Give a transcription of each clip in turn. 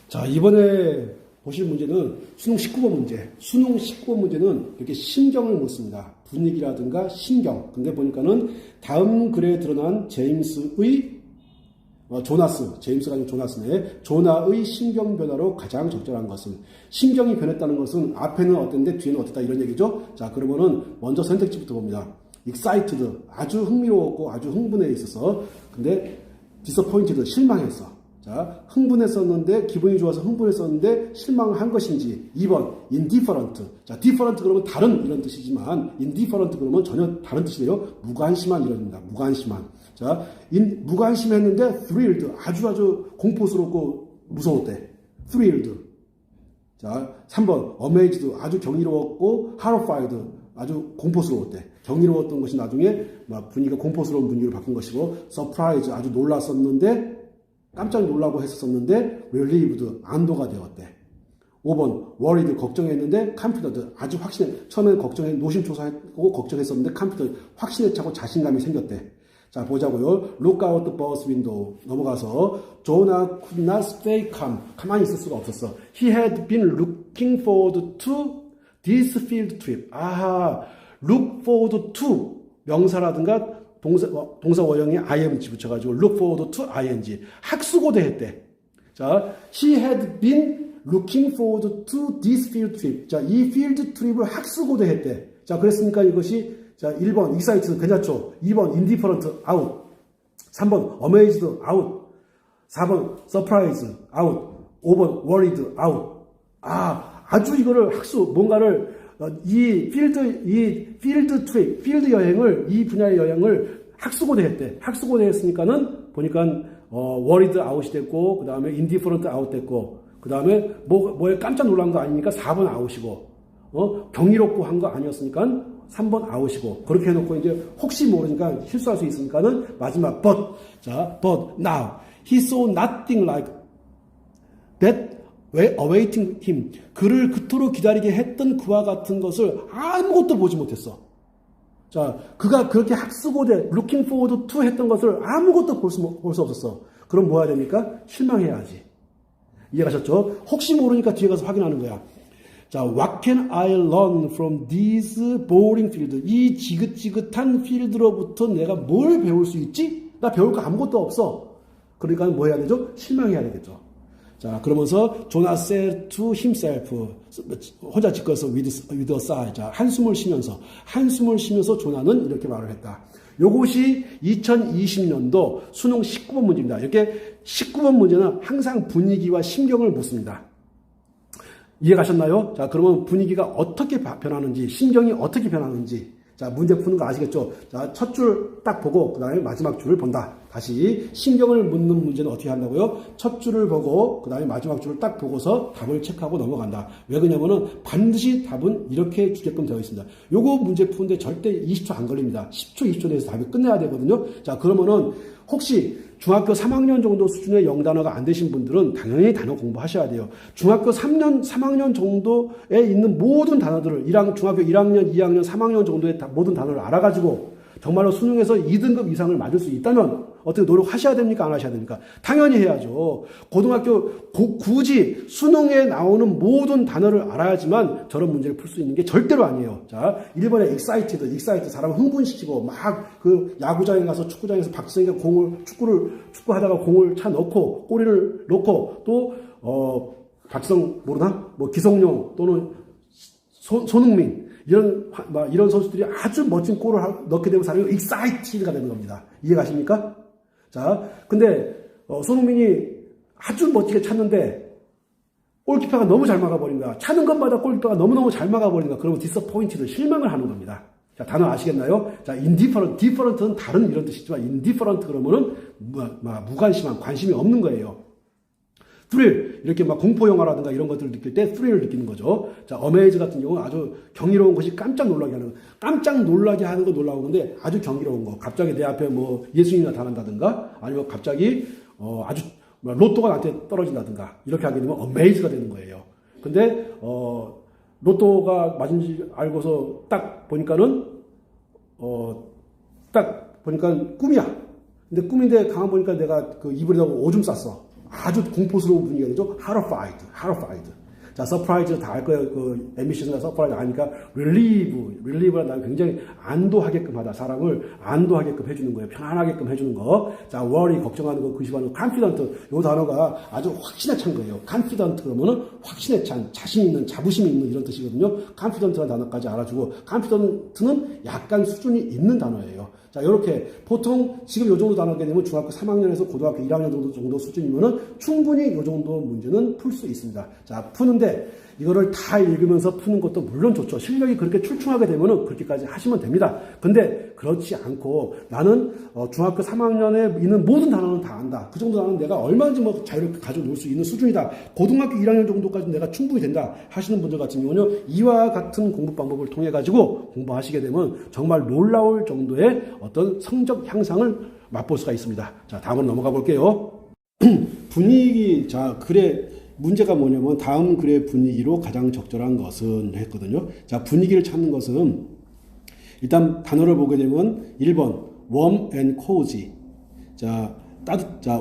자, 이번에 보실 문제는 수능 19번 문제. 수능 19번 문제는 이렇게 심경을 묻습니다. 분위기라든가 심경. 근데 보니까는 다음 글에 드러난 제임스의 제임스가 아니고 조나스네. 조나의 심경 변화로 가장 적절한 것은, 심경이 변했다는 것은 앞에는 어땠는데 뒤에는 어땠다 이런 얘기죠. 자, 그러면은 먼저 선택지부터 봅니다. excited, 아주 흥미로웠고 아주 흥분해 있어서. 근데 disappointed, 실망했어. 자, 흥분했었는데, 기분이 좋아서 흥분했었는데 실망한 것인지. 2번 indifferent. 자, different 그러면 다른 이런 뜻이지만 indifferent 그러면 전혀 다른 뜻이에요. 무관심한 이런 뜻입니다. 무관심한. 자, 무관심했는데 thrilled, 아주 공포스럽고 무서웠대. thrilled. 자, 3번 amazed, 아주 경이로웠고 horrified, 아주 공포스러웠대. 경이로웠던 것이 나중에 분위기가 공포스러운 분위기로 바뀐 것이고, surprise, 아주 놀랐었는데 깜짝 놀라고 했었는데 relieved, 안도가 되었대. 5번 worried, 걱정했는데 confident, 아주 처음에 노심초사하고 걱정했었는데 confident, 확신에 차고 자신감이 생겼대. 자, 보자고요. Look out the bus window. 넘어가서 Jonah could not stay calm. 가만히 있을 수가 없었어. He had been looking forward to this field trip. 아하, look forward to 명사라든가 동사 원형에 ing 붙여가지고 look forward to ing. 학수고대 했대. 자, he had been looking forward to this field trip. 자, 이 field trip을 학수고대 했대. 자, 그랬으니까 이것이, 자, 1번 excited 괜찮죠. 2번 indifferent out. 3번 amazed out. 4번 surprised out. 5번 worried out. 아주 이거를 뭔가를 이 필드 트립, 필드 여행을, 이 분야의 여행을 학수고대 했대. 학수고대 했으니까는 보니까 worried out이 됐고, 그 다음에 indifferent out 됐고, 그 다음에 뭐에 깜짝 놀란 거 아니니까 4번 out이고, 경이롭고 한 거 아니었으니까 3번 out이고, 그렇게 해놓고 이제 혹시 모르니까 실수할 수 있으니까는 마지막 but now he saw nothing like that awaiting him. 그를 그토록 기다리게 했던 그와 같은 것을 아무것도 보지 못했어. 자, 그가 그렇게 학수고대 looking forward to 했던 것을 아무것도 볼 수 없었어. 그럼 뭐 해야 됩니까? 실망해야지. 이해가셨죠? 혹시 모르니까 뒤에 가서 확인하는 거야. 자, what can I learn from this boring field? 이 지긋지긋한 필드로부터 내가 뭘 배울 수 있지? 나 배울 거 아무것도 없어. 그러니까 뭐 해야 되죠? 실망해야 되겠죠. 자, 그러면서 Jonah said to himself, 혼자 짓거려서 with a sigh. 자, 한숨을 쉬면서 조나는 이렇게 말을 했다. 요것이 2020년도 수능 19번 문제입니다. 이렇게 19번 문제는 항상 분위기와 심경을 묻습니다. 이해 가셨나요? 자, 그러면 분위기가 어떻게 변하는지, 심경이 어떻게 변하는지. 자, 문제 푸는 거 아시겠죠? 자, 첫 줄 딱 보고 그 다음에 마지막 줄을 본다. 다시 심경을 묻는 문제는 어떻게 한다고요? 첫 줄을 보고 그 다음에 마지막 줄을 딱 보고서 답을 체크하고 넘어간다. 왜 그러냐면은 반드시 답은 이렇게 주게끔 되어 있습니다. 요거 문제 푸는데 절대 20초 안 걸립니다. 10초, 20초 내에서 답이 끝내야 되거든요. 자, 그러면은 혹시 중학교 3학년 정도 수준의 영단어가 안 되신 분들은 당연히 단어 공부하셔야 돼요. 중학교 3학년 정도에 있는 모든 단어들을 중학교 1학년, 2학년, 3학년 정도의 모든 단어를 알아가지고 정말로 수능에서 2등급 이상을 맞을 수 있다면 어떻게 노력하셔야 됩니까? 안 하셔야 됩니까? 당연히 해야죠. 고등학교 굳이 수능에 나오는 모든 단어를 알아야지만 저런 문제를 풀 수 있는 게 절대로 아니에요. 자, 1번에 excited, 사람을 흥분시키고 막 그 야구장에 가서 축구장에서 박지성이가 축구하다가 공을 차 넣고 꼬리를 놓고 또 박지성 모르나? 뭐 기성용 또는 손흥민 이런 선수들이 아주 멋진 골을 넣게 되면 사람이 excited가 되는 겁니다. 이해 가십니까? 자, 근데 손흥민이 아주 멋지게 찼는데 골키퍼가 너무 잘 막아버린 거야. 차는 것마다 골키퍼가 너무너무 잘 막아버린 거야. 그러면 disappointed, 실망을 하는 겁니다. 자, 단어 아시겠나요? 자, different는 다른 이런 뜻이지만 indifferent 그러면은 무관심한, 관심이 없는 거예요. thrill, 이렇게 공포 영화라든가 이런 것들을 느낄 때 thrill을 느끼는 거죠. 자, amaze 같은 경우는 아주 경이로운 것이 깜짝 놀라게 하는 거. 깜짝 놀라게 하는 거 놀라운 건데 아주 경이로운 거. 갑자기 내 앞에 예수님이 나타난다든가 아니면 갑자기 아주 로또가 나한테 떨어진다든가 이렇게 하게 되면 amaze가 되는 거예요. 근데 로또가 맞은지 알고서 딱 보니까는 꿈이야. 근데 꿈인데 가만 보니까 내가 그 이불에다가 오줌 쌌어. 아주 공포스러운 분위기가 되죠. horrified. 자, surprise 다 알 거예요. 그 ambition과 surprise 아니까 relieve라는 단어 굉장히 안도하게끔 하다. 사람을 안도하게끔 해주는 거예요. 편안하게끔 해주는 거. 자, worry 걱정하는 거, 근심하는 거, confident 이 단어가 아주 확신에 찬 거예요. confident 그러면은 확신에 찬, 자신 있는, 자부심이 있는 이런 뜻이거든요. confident라는 단어까지 알아주고 confident는 약간 수준이 있는 단어예요. 자, 이렇게 보통 지금 요 정도 단어게 되면 중학교 3학년에서 고등학교 1학년 정도 수준이면은 충분히 요 정도 문제는 풀 수 있습니다. 자, 푸는데 이거를 다 읽으면서 푸는 것도 물론 좋죠. 실력이 그렇게 출중하게 되면은 그렇게까지 하시면 됩니다. 근데 그렇지 않고 나는 중학교 3학년에 있는 모든 단어는 다 안다. 그 정도 단어는 내가 얼마든지 뭐 자유롭게 가지고 놀 수 있는 수준이다. 고등학교 1학년 정도까지 내가 충분히 된다 하시는 분들 같은 경우는 이와 같은 공부 방법을 통해 가지고 공부하시게 되면 정말 놀라울 정도의 어떤 성적 향상을 맛볼 수가 있습니다. 자, 다음으로 넘어가 볼게요. 분위기, 자, 글의 문제가 뭐냐면 다음 글의 분위기로 가장 적절한 것은 했거든요. 자, 분위기를 찾는 것은 일단 단어를 보게 되면 1번 warm and cozy. 자,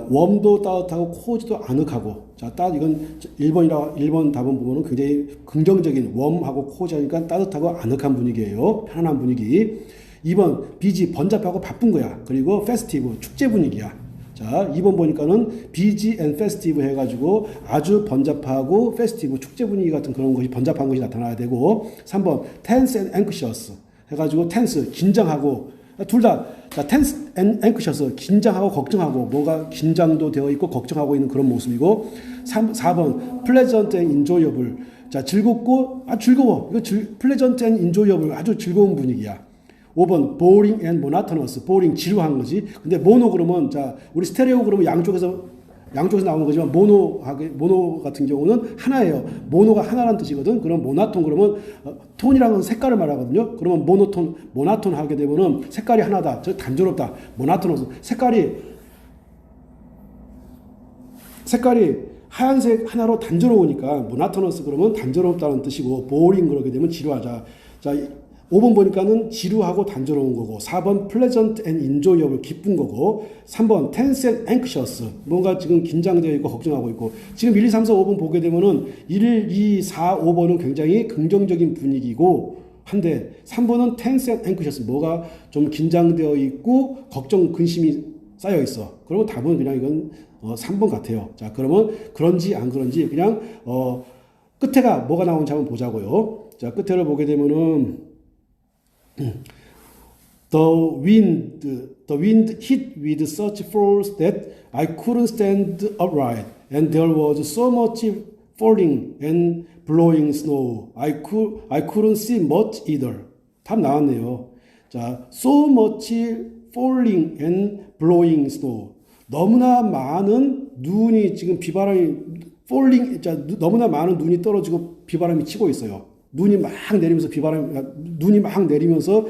웜도 따뜻하고 cozy도 아늑하고. 자, 이건 1번 답은 보면은 굉장히 긍정적인 웜하고 cozy하니까 따뜻하고 아늑한 분위기예요. 편안한 분위기. 2번 busy 번잡하고 바쁜 거야. 그리고 festive 축제 분위기야. 자, 2번 보니까는 busy and festive 해가지고 아주 번잡하고 festive 축제 분위기 같은 그런 것이 번잡한 것이 나타나야 되고 3번 tense and anxious 해가지고 tense 긴장하고 둘 다 tense and anxious 긴장하고 걱정하고 뭔가 긴장도 되어 있고 걱정하고 있는 그런 모습이고 4번 pleasant and enjoyable 자 즐겁고 즐거워 이거 pleasant and enjoyable 아주 즐거운 분위기야. 5번 boring and monotonous. boring 지루한 거지. 근데 모노 그러면 자 우리 스테레오 그러면 양쪽에서 나오는 거지만 모노 같은 경우는 하나예요. 모노가 하나라는 뜻이거든. 그럼 모나톤 그러면 톤이라는 건 색깔을 말하거든요. 그러면 모나톤 하게 되면은 색깔이 하나다. 저 단조롭다. 모나토너스 색깔이 하얀색 하나로 단조로우니까 모나토너스 그러면 단조롭다는 뜻이고 boring 그러게 되면 지루하자. 자 5번 보니까는 지루하고 단조로운 거고 4번 pleasant and enjoyable 기쁜 거고 3번 tense and anxious 뭔가 지금 긴장되어 있고 걱정하고 있고 지금 1, 2, 3, 4, 5번 보게 되면은 1, 2, 4, 5번은 굉장히 긍정적인 분위기고 한데 3번은 tense and anxious 뭐가 좀 긴장되어 있고 걱정 근심이 쌓여 있어. 그러면 답은 그냥 이건 3번 같아요. 자 그러면 그런지 안 그런지 그냥 끝에가 뭐가 나오는지 한번 보자고요. 자 끝에를 보게 되면은 The wind hit with such force that I couldn't stand upright, and there was so much falling and blowing snow. I couldn't see much either. 답 나왔네요. 자, so much falling and blowing snow. 너무나 많은 눈이 지금 falling, 자, 너무나 많은 눈이 떨어지고 비바람이 치고 있어요. 눈이 막 내리면서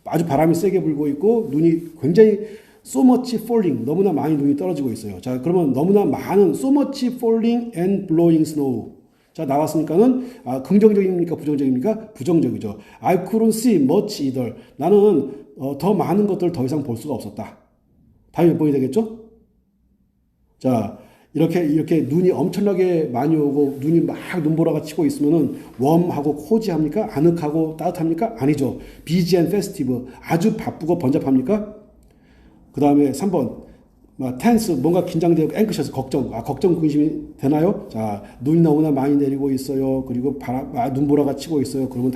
아주 바람이 세게 불고 있고 눈이 굉장히 so much falling 너무나 많이 눈이 떨어지고 있어요. 자 그러면 너무나 많은 so much falling and blowing snow 자 나왔으니까는 긍정적입니까 부정적입니까? 부정적이죠. I couldn't see much either 나는 더 많은 것들을 더 이상 볼 수가 없었다. 답이 몇 번이 되겠죠? 자 이렇게 눈이 엄청나게 많이 오고 눈이 막 눈보라가 치고 있으면은 웜하고 코지합니까? 아늑하고 따뜻합니까? 아니죠. busy and festive 아주 바쁘고 번잡합니까? 그 다음에 3번 tense 뭔가 긴장되고 anxious 걱정 근심이 되나요? 자 눈이 너무나 많이 내리고 있어요. 그리고 눈보라가 치고 있어요. 그러면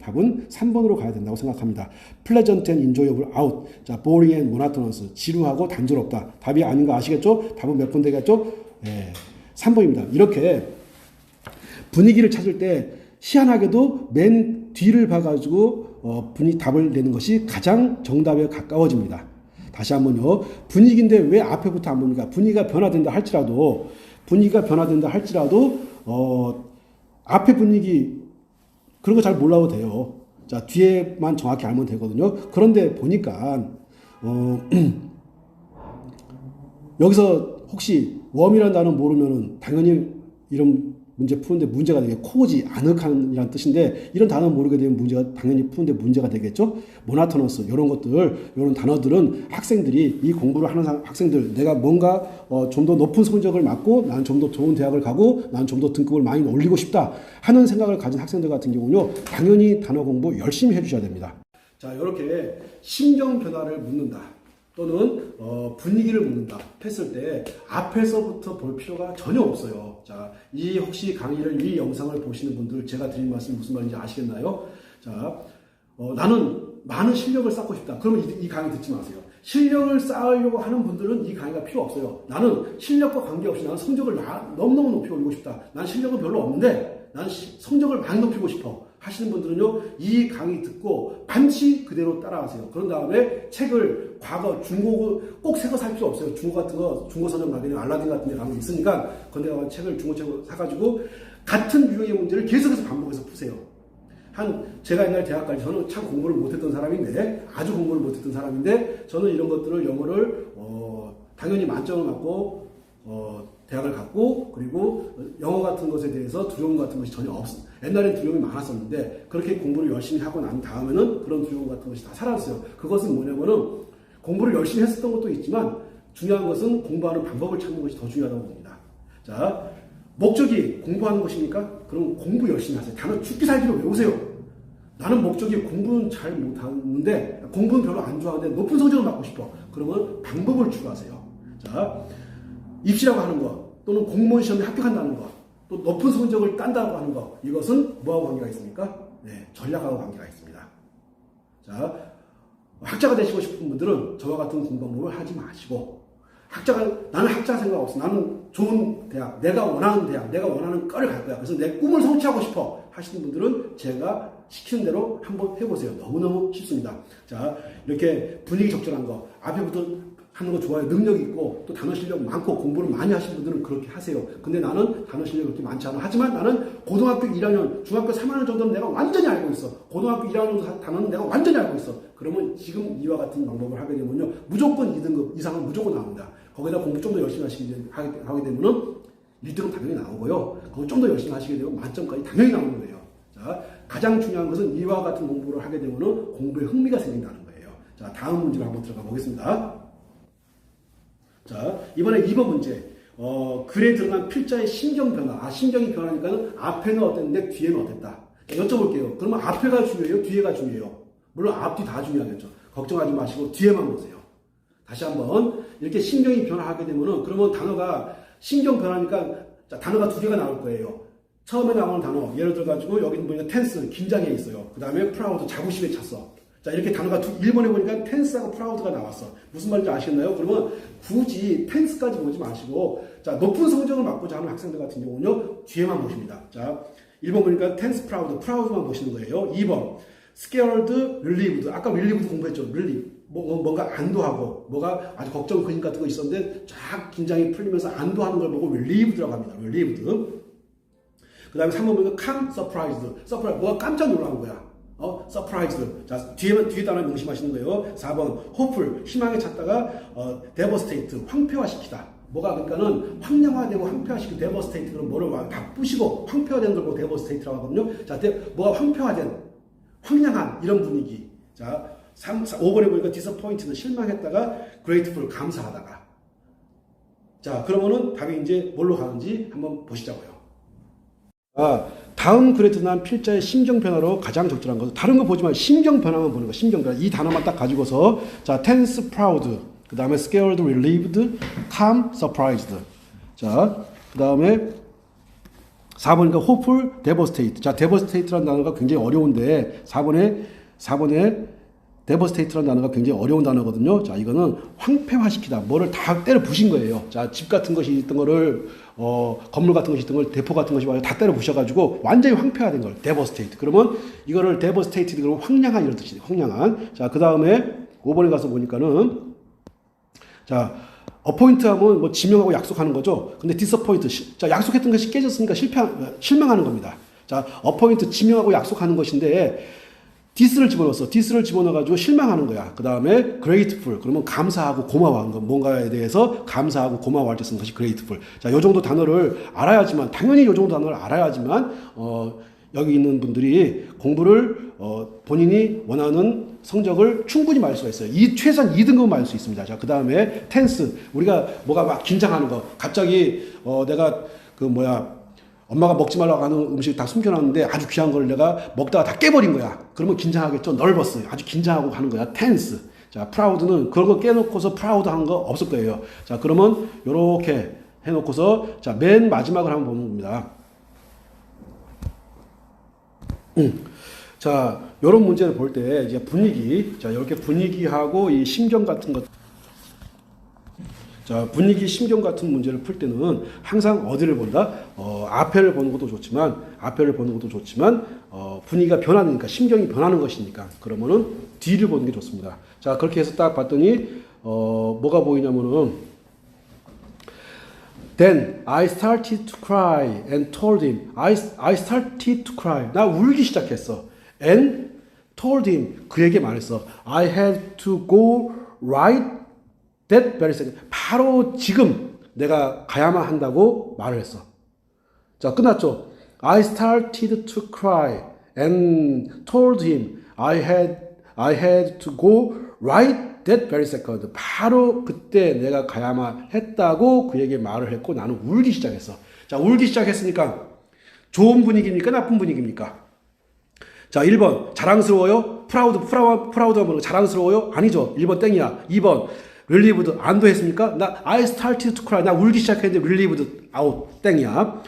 답은 3번으로 가야 된다고 생각합니다. pleasant and enjoyable out 자 boring and monotonous 지루하고 단조롭다. 답이 아닌 거 아시겠죠? 답은 몇 번 되겠죠? 네, 3번입니다. 이렇게 분위기를 찾을 때 희한하게도 맨 뒤를 봐가지고 답을 내는 것이 가장 정답에 가까워집니다. 다시 한번요. 분위기인데 왜 앞에부터 안 봅니까? 분위기가 변화된다 할지라도 앞에 분위기 그런 거 잘 몰라도 돼요. 자 뒤에만 정확히 알면 되거든요. 그런데 보니까 여기서 혹시 웜이라는 단어 모르면은 당연히 이런 문제 푸는데 문제가 되게 코지 아늑한이라는 뜻인데 이런 단어 모르게 되면 문제가 당연히 푸는데 문제가 되겠죠. 모나토너스 이런 것들 이런 단어들은 학생들이 이 공부를 하는 학생들 내가 뭔가 좀 더 높은 성적을 맞고 나는 좀 더 좋은 대학을 가고 나는 좀 더 등급을 많이 올리고 싶다 하는 생각을 가진 학생들 같은 경우는요 당연히 단어 공부 열심히 해주셔야 됩니다. 자 이렇게 심정 변화를 묻는다. 또는 분위기를 묻는다 했을 때 앞에서부터 볼 필요가 전혀 없어요. 자, 이 혹시 강의를 이 영상을 보시는 분들 제가 드린 말씀이 무슨 말인지 아시겠나요? 자, 나는 많은 실력을 쌓고 싶다. 그러면 이 강의 듣지 마세요. 실력을 쌓으려고 하는 분들은 이 강의가 필요 없어요. 나는 실력과 관계없이 나는 성적을 너무너무 높이 올리고 싶다. 난 실력은 별로 없는데 나는 성적을 많이 높이고 싶어. 하시는 분들은요, 이 강의 듣고 반드시 그대로 따라하세요. 그런 다음에 책을 과거 중고 꼭 새 거 살 필요 없어요. 중고 같은 거, 중고 서점 가면 알라딘 같은 데 가면 있으니까 건데 가서 책을 중고책을 사가지고 같은 유형의 문제를 계속해서 반복해서 푸세요. 제가 옛날 대학 갈 때 저는 참 공부를 못했던 사람인데 아주 공부를 못했던 사람인데 저는 이런 것들을 영어를 당연히 만점을 맞고 대학을 갔고 그리고 영어 같은 것에 대해서 두려움 같은 것이 전혀 없습니다. 옛날엔 두려움이 많았었는데 그렇게 공부를 열심히 하고 난 다음에는 그런 두려움 같은 것이 다 사라졌어요. 그것은 뭐냐면은 공부를 열심히 했었던 것도 있지만 중요한 것은 공부하는 방법을 찾는 것이 더 중요하다고 봅니다. 자, 목적이 공부하는 것입니까? 그럼 공부 열심히 하세요. 단어 죽기 살기로 외우세요. 나는 목적이 공부는 잘 못하는데 공부는 별로 안 좋아하는데 높은 성적을 받고 싶어. 그러면 방법을 추구하세요. 자, 입시라고 하는 것 또는 공무원 시험에 합격한다는 것 또 높은 성적을 딴다고 하는 것 이것은 뭐하고 관계가 있습니까? 네, 전략하고 관계가 있습니다. 자, 학자가 되시고 싶은 분들은 저와 같은 공부 방법을 하지 마시고 나는 학자 생각 없어. 나는 좋은 대학, 내가 원하는 대학, 내가 원하는 과를 갈 거야. 그래서 내 꿈을 성취하고 싶어 하시는 분들은 제가 시키는 대로 한번 해보세요. 너무너무 쉽습니다. 자, 이렇게 분위기 적절한 거, 앞에부터 하는 거 좋아요. 능력 있고 또 단어 실력 많고 공부를 많이 하시는 분들은 그렇게 하세요. 근데 나는 단어 실력이 그렇게 많지 않아. 하지만 나는 고등학교 1학년, 중학교 3학년 정도는 내가 완전히 알고 있어. 고등학교 1학년 정도 단어는 내가 완전히 알고 있어. 그러면 지금 이와 같은 방법을 하게 되면요. 무조건 2등급 이상은 무조건 나옵니다. 거기다 공부 좀 더 열심히 하게 되면은 1등급 당연히 나오고요. 거기 좀 더 열심히 하시게 되면 만점까지 당연히 나오는 거예요. 자, 가장 중요한 것은 이와 같은 공부를 하게 되면은 공부에 흥미가 생긴다는 거예요. 자, 다음 문제로 한번 들어가 보겠습니다. 자, 이번에 2번 문제. 글에 들어간 필자의 심정 변화. 심정이 변하니까는 앞에는 어땠는데 뒤에는 어땠다. 자, 여쭤볼게요. 그러면 앞에가 중요해요? 뒤에가 중요해요? 물론 앞뒤 다 중요하겠죠. 걱정하지 마시고 뒤에만 보세요. 다시 한번 이렇게 심정이 변화하게 되면은 그러면 단어가 심정 변하니까 자, 단어가 두 개가 나올 거예요. 처음에 나오는 단어 예를 들어 가지고 여기는 보니까 텐스 긴장해 있어요. 그 다음에 프라우드 자부심에 찼어. 자, 이렇게 단어가 1번에 보니까 텐스하고 프라우드가 나왔어. 무슨 말인지 아시겠나요? 그러면 굳이 텐스까지 보지 마시고, 자, 높은 성적을 맡고자 하는 학생들 같은 경우는요, 뒤에만 보십니다. 자, 1번 보니까 텐스 프라우드만 보시는 거예요. 2번, scared, relieved. 아까 relieved 공부했죠. relieve. 뭔가 안도하고, 뭐가 아주 걱정 근육 같은 거 있었는데, 쫙 긴장이 풀리면서 안도하는 걸 보고 relieved라고 합니다. relieved. 그 다음에 3번 보니까 calm, surprised. 뭐가 깜짝 놀란 거야. surprised. 자, 뒤에 단어 명심하시는 거예요. 4번, hopeful. 희망에 찾다가, devastate. 황폐화시키다. 뭐가 그러니까는 황량화되고 황폐화시키고 devastate. 그럼 뭐를 바쁘시고 황폐화되는 걸 보고 devastate라고 하거든요. 자, 뭐가 황폐화된, 황량한 이런 분위기. 자, 5번에 보니까 disappointed. 실망했다가 grateful. 감사하다가. 자, 그러면은 답이 이제 뭘로 가는지 한번 보시자고요. 다음 글에 드러난 필자의 심정 변화로 가장 적절한 것은 다른 거 보지 말고 심정 변화만 보는 거. 심정 변화. 이 단어만 딱 가지고서 자, tense, proud. 그 다음에 scared, relieved, calm, surprised. 자, 그 다음에 4번이니까 hopeful, devastate. 자, devastate라는 단어가 굉장히 어려운데 4번에 devastate라는 단어가 굉장히 어려운 단어거든요. 자, 이거는 황폐화시키다. 뭐를 다 때려 부신 거예요. 자, 집 같은 것이 있던 거를 건물 같은 것이 있던 걸 대포 같은 것이 다 때려 부셔가지고 완전히 황폐화된 걸 devastate. 그러면 이거를 devastated 그러면 황량한 이런 뜻이에요. 황량한. 자, 그 다음에 5번에 가서 보니까는 자, appoint 하면 뭐 지명하고 약속하는 거죠. 근데 disappoint. 자, 약속했던 것이 깨졌으니까 실망하는 겁니다. 자, appoint 지명하고 약속하는 것인데 this를 집어넣었어. this를 집어넣어가지고 실망하는 거야. 그 다음에 grateful. 그러면 감사하고 고마워하는 거. 뭔가에 대해서 감사하고 고마워할 때 쓰는 것이 grateful. 자, 요 정도 단어를 알아야지만, 당연히 요 정도 단어를 알아야지만, 여기 있는 분들이 공부를, 본인이 원하는 성적을 충분히 말할 수가 있어요. 최소한 2등급은 말할 수 있습니다. 자, 그 다음에 tense. 우리가 뭐가 막 긴장하는 거. 갑자기, 내가 엄마가 먹지 말라고 하는 음식을 다 숨겨놨는데 아주 귀한 걸 내가 먹다가 다 깨버린 거야. 그러면 긴장하겠죠. nervous. 아주 긴장하고 하는 거야. tense. 자, proud는 그런 거 깨놓고서 proud 한 거 없을 거예요. 자, 그러면 요렇게 해놓고서 자, 맨 마지막을 한번 보는 겁니다. 자, 요런 문제를 볼 때 이제 분위기. 자, 이렇게 분위기하고 이 심경 같은 것. 자, 분위기, 심경 같은 문제를 풀 때는 항상 어디를 본다? 앞에를 보는 것도 좋지만, 분위기가 변하니까, 심경이 변하는 것이니까, 그러면은 뒤를 보는 게 좋습니다. 자, 그렇게 해서 딱 봤더니, 뭐가 보이냐면은, Then I started to cry and told him, I started to cry. 나 울기 시작했어. And told him, 그에게 말했어. I had to go right that very second. 바로 지금 내가 가야만 한다고 말을 했어. 자, 끝났죠? I started to cry and told him I had to go right that very second. 바로 그때 내가 가야만 했다고 그에게 말을 했고 나는 울기 시작했어. 자, 울기 시작했으니까 좋은 분위기입니까? 나쁜 분위기입니까? 자, 1번 자랑스러워요? 프라우드가 뭐고 자랑스러워요? 아니죠. 1번 땡이야. 2번 relieved 안도했습니까? I started to cry. 나 울기 시작했는데 relieved out 땡이야.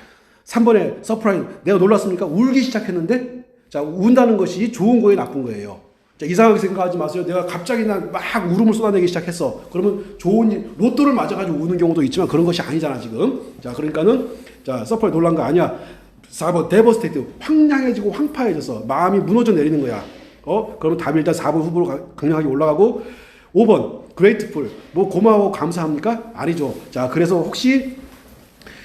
3번에 surprise 내가 놀랐습니까? 울기 시작했는데 자, 운다는 것이 좋은 거예요, 나쁜 거예요? 자, 이상하게 생각하지 마세요. 내가 갑자기 막 울음을 쏟아내기 시작했어. 그러면 좋은 일, 로또를 맞아가지고 우는 경우도 있지만 그런 것이 아니잖아, 지금. 자, 그러니까는 자, surprise 놀란 거 아니야. 4번 devastated 황량해지고 황파해져서 마음이 무너져 내리는 거야. 그러면 답이 일단 4번 후보로 강력하게 올라가고 5번 grateful 뭐 고마워 감사합니까? 아니죠. 자, 그래서 혹시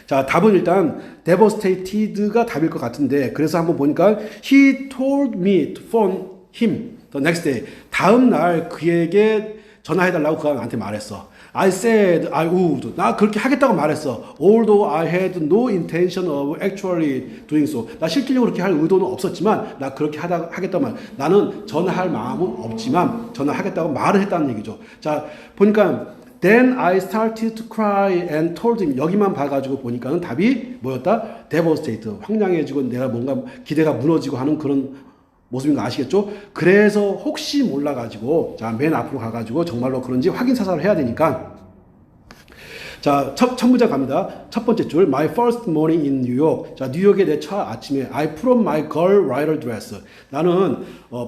자, 답은 일단 devastated가 답일 것 같은데 그래서 한번 보니까 he told me to phone him the next day. 다음 날 그에게 전화해달라고 그가 나한테 말했어. I said I would. 나 그렇게 하겠다고 말했어. Although I had no intention of actually doing so. 나 실질적으로 그렇게 할 의도는 없었지만 나 그렇게 하겠다고 말. 나는 전화할 마음은 없지만 전화하겠다고 말을 했다는 얘기죠. 자, 보니까 Then I started to cry and told him. 여기만 봐가지고 보니까는 답이 뭐였다? Devastated. 황량해지고 내가 뭔가 기대가 무너지고 하는 그런 모습인 거 아시겠죠? 그래서 혹시 몰라가지고 자, 맨 앞으로 가가지고 정말로 그런지 확인 사살을 해야 되니까 자, 첫 문장 갑니다. 첫 번째 줄 My first morning in New York. 자, 뉴욕의 내 첫 아침에 I put on my girl rider dress. 나는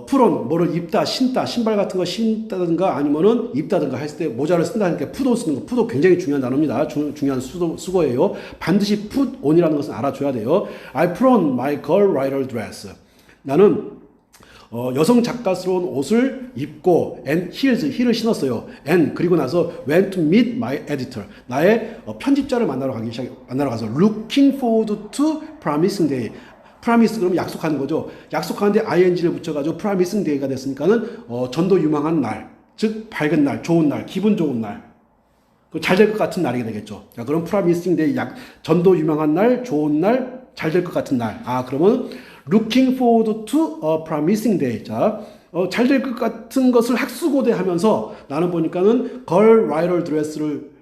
put on 뭐를 입다, 신다, 신발 같은 거 신다든가 아니면은 입다든가 했을 때 모자를 쓴다니까 put on 쓰는 거. put on 굉장히 중요한 단어입니다. 중요한 수거예요. 반드시 put on이라는 것은 알아줘야 돼요. I put on my girl rider dress. 나는 여성 작가스러운 옷을 입고 and 힐을 신었어요. and 그리고 나서 went to meet my editor. 나의 편집자를 만나러 가서 looking forward to promising day. promise 그러면 약속하는 거죠. 약속하는데 ing를 붙여가지고 promising day가 됐으니까는 전도 유망한 날, 즉 밝은 날, 좋은 날, 기분 좋은 날. 잘 될 것 같은 날이 되겠죠. 자, 그럼 promising day 전도 유망한 날, 좋은 날, 잘 될 것 같은 날. 아, 그러면 looking forward to a promising day. 자, 잘 될 것 같은 것을 학수고대하면서 나는 보니까는 girl rider dress를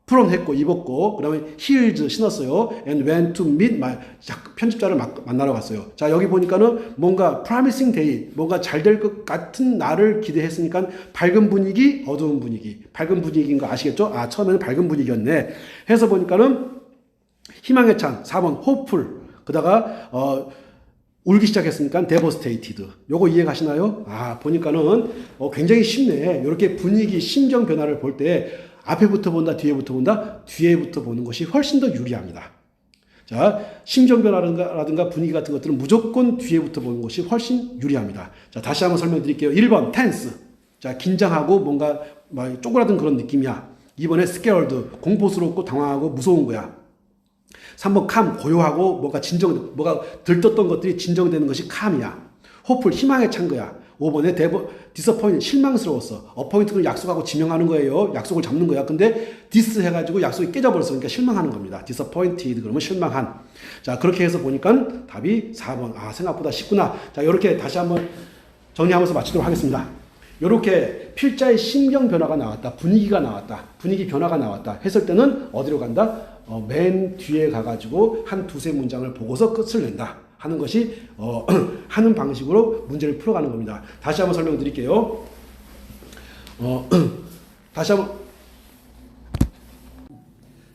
풀어냈고 입었고 그 다음에 heels 신었어요. and went to meet my 편집자를 만나러 갔어요. 자, 여기 보니까는 뭔가 promising day, 뭔가 잘 될 것 같은 날을 기대했으니까 밝은 분위기, 어두운 분위기. 밝은 분위기인 거 아시겠죠? 아, 처음에는 밝은 분위기였네. 해서 보니까는 희망의 찬 4번 hopeful. 그다가 울기 시작했으니까 devastated. 요거 이해 가시나요? 아, 보니까는 굉장히 쉽네. 이렇게 분위기, 심정 변화를 볼 때 앞에부터 본다, 뒤에부터 본다, 뒤에부터 보는 것이 훨씬 더 유리합니다. 자, 심정 변화라든가 분위기 같은 것들은 무조건 뒤에부터 보는 것이 훨씬 유리합니다. 자, 다시 한번 설명드릴게요. 1번 tense. 자, 긴장하고 뭔가 막 쪼그라든 그런 느낌이야. 2번에 scared. 공포스럽고 당황하고 무서운 거야. 3번 calm. 고요하고 뭐가 들떴던 것들이 진정되는 것이 calm이야. hopeful. 희망에 찬 거야. 5번에 disappoint, 실망스러웠어. appoint는 약속하고 지명하는 거예요. 약속을 잡는 거야. 근데 dis 해가지고 약속이 깨져버렸어. 그러니까 실망하는 겁니다. disappointed 그러면 실망한. 자, 그렇게 해서 보니까 답이 4번. 아, 생각보다 쉽구나. 자, 이렇게 다시 한번 정리하면서 마치도록 하겠습니다. 이렇게 필자의 심경 변화가 나왔다. 분위기가 나왔다. 분위기 변화가 나왔다. 했을 때는 어디로 간다? 맨 뒤에 가가지고 한 두세 문장을 보고서 끝을 낸다. 하는 것이 하는 방식으로 문제를 풀어가는 겁니다. 다시 한번 설명드릴게요. 다시 한번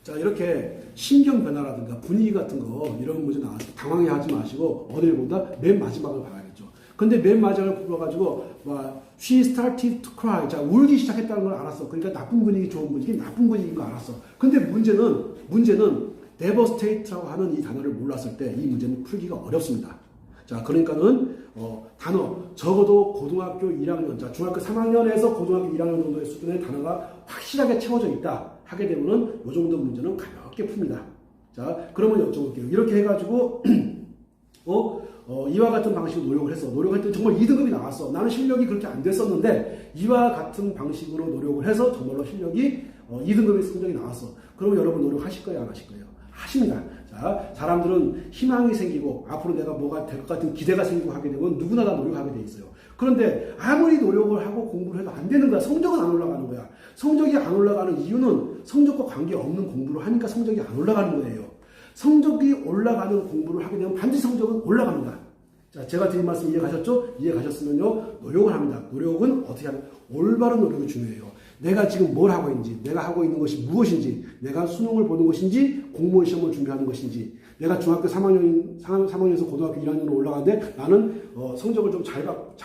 자, 이렇게 심경 변화라든가 분위기 같은 거 이런 문제 나와서 당황해하지 마시고 어디를 본다? 맨 마지막을 봐야겠죠. 근데 맨 마지막을 불러가지고 she started to cry. 자, 울기 시작했다는 걸 알았어. 그러니까 나쁜 분위기, 좋은 분위기, 나쁜 분위기인 거 알았어. 근데 문제는 devastate라고 하는 이 단어를 몰랐을 때 이 문제는 풀기가 어렵습니다. 자, 그러니까는 단어 적어도 고등학교 1학년, 자, 중학교 3학년에서 고등학교 1학년 정도의 수준의 단어가 확실하게 채워져 있다 하게 되면은 이 정도 문제는 가볍게 풉니다. 자, 그러면 여쭤볼게요. 이렇게 해가지고 이와 같은 방식으로 노력을 했어. 노력했더니 정말 2등급이 나왔어. 나는 실력이 그렇게 안 됐었는데 이와 같은 방식으로 노력을 해서 정말로 실력이 2등급의 성적이 나왔어. 그러면 여러분 노력하실 거예요? 안 하실 거예요? 하십니다. 자, 사람들은 희망이 생기고 앞으로 내가 뭐가 될 것 같은 기대가 생기고 하게 되면 누구나 다 노력하게 돼 있어요. 그런데 아무리 노력을 하고 공부를 해도 안 되는 거야. 성적은 안 올라가는 거야. 성적이 안 올라가는 이유는 성적과 관계없는 공부를 하니까 성적이 안 올라가는 거예요. 성적이 올라가는 공부를 하게 되면 반드시 성적은 올라갑니다. 자, 제가 드린 말씀 이해가셨죠? 이해가셨으면요, 노력을 합니다. 노력은 어떻게 하면 올바른 노력이 중요해요. 내가 지금 뭘 하고 있는지, 내가 하고 있는 것이 무엇인지, 내가 수능을 보는 것인지, 공무원 시험을 준비하는 것인지, 내가 중학교 3학년에서 고등학교 1학년으로 올라가는데 나는 성적을 좀 잘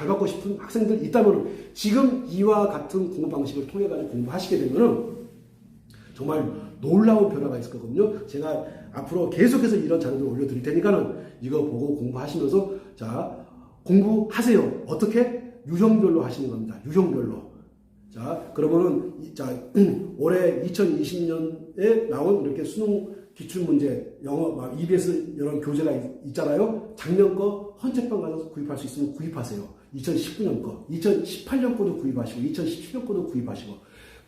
받고 싶은 학생들 있다면 지금 이와 같은 공부 방식을 통해 가지고 공부하시게 되면은 정말 놀라운 변화가 있을 거거든요. 제가 앞으로 계속해서 이런 자료를 올려드릴 테니까는 이거 보고 공부하시면서 자, 공부하세요. 어떻게? 유형별로 하시는 겁니다. 유형별로. 자, 그러면은 올해 2020년에 나온 이렇게 수능 기출문제, 영어, EBS 이런 교재가 있잖아요. 작년 거 헌책방 가서 구입할 수 있으면 구입하세요. 2019년 거, 2018년 거도 구입하시고, 2017년 거도 구입하시고.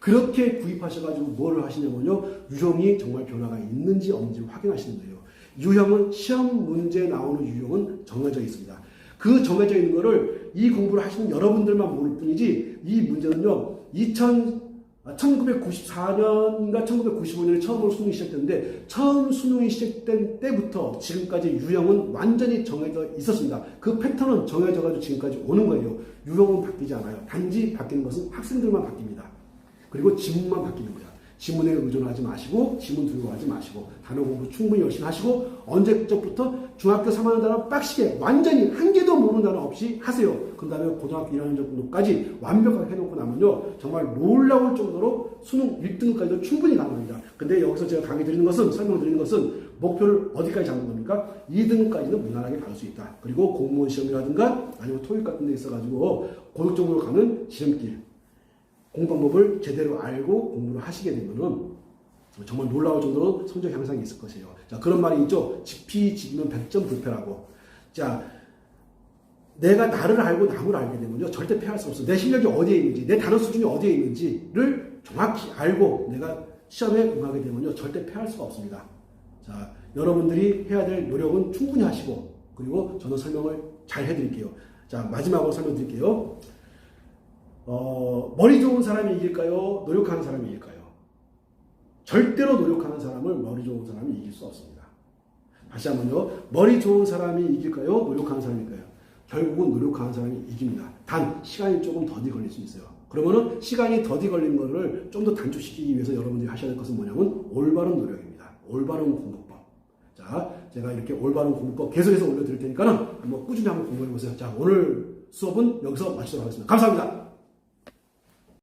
그렇게 구입하셔가지고 뭐를 하시냐면요. 유형이 정말 변화가 있는지 없는지를 확인하시는 거예요. 유형은 시험 문제 나오는 유형은 정해져 있습니다. 그 정해져 있는 거를 이 공부를 하시는 여러분들만 모를 뿐이지 이 문제는요. 1994년인가 1995년에 처음으로 수능이 시작됐는데 처음 수능이 시작된 때부터 지금까지 유형은 완전히 정해져 있었습니다. 그 패턴은 정해져가지고 지금까지 오는 거예요. 유형은 바뀌지 않아요. 단지 바뀌는 것은 학생들만 바뀝니다. 그리고 지문만 바뀌는 거야. 지문에 의존하지 마시고 지문 두려워하지 마시고 단어 공부 충분히 열심히 하시고 언제적부터 중학교 3학년 단어 빡시게 완전히 한 개도 모르는 단어 없이 하세요. 그 다음에 고등학교 1학년 정도까지 완벽하게 해놓고 나면요. 정말 놀라울 정도로 수능 1등급까지도 충분히 가능합니다. 근데 여기서 제가 강의 드리는 것은 설명드리는 것은 목표를 어디까지 잡는 겁니까? 2등급까지는 무난하게 갈 수 있다. 그리고 공무원 시험이라든가 아니면 토익 같은 데 있어가지고 고득점으로 가는 지름길 공부 방법을 제대로 알고 공부를 하시게 되면은 정말 놀라울 정도로 성적 향상이 있을 것이에요. 자, 그런 말이 있죠. 지피지기면 100점 불패라고. 자, 내가 나를 알고 남을 알게 되면요. 절대 패할 수 없어. 내 실력이 어디에 있는지, 내 단어 수준이 어디에 있는지를 정확히 알고 내가 시험에 응하게 되면요. 절대 패할 수가 없습니다. 자, 여러분들이 해야 될 노력은 충분히 하시고, 그리고 저는 설명을 잘 해드릴게요. 자, 마지막으로 설명드릴게요. 머리 좋은 사람이 이길까요? 노력하는 사람이 이길까요? 절대로 노력하는 사람을 머리 좋은 사람이 이길 수 없습니다. 다시 한번요. 머리 좋은 사람이 이길까요? 노력하는 사람이 이길까요? 결국은 노력하는 사람이 이깁니다. 단 시간이 조금 더디 걸릴 수 있어요. 그러면은 시간이 더디 걸리는 거를 좀 더 단축시키기 위해서 여러분들이 하셔야 될 것은 뭐냐면 올바른 노력입니다. 올바른 공부법. 자, 제가 이렇게 올바른 공부법 계속해서 올려드릴 테니까는 한번 꾸준히 한번 공부해 보세요. 자, 오늘 수업은 여기서 마치도록 하겠습니다. 감사합니다.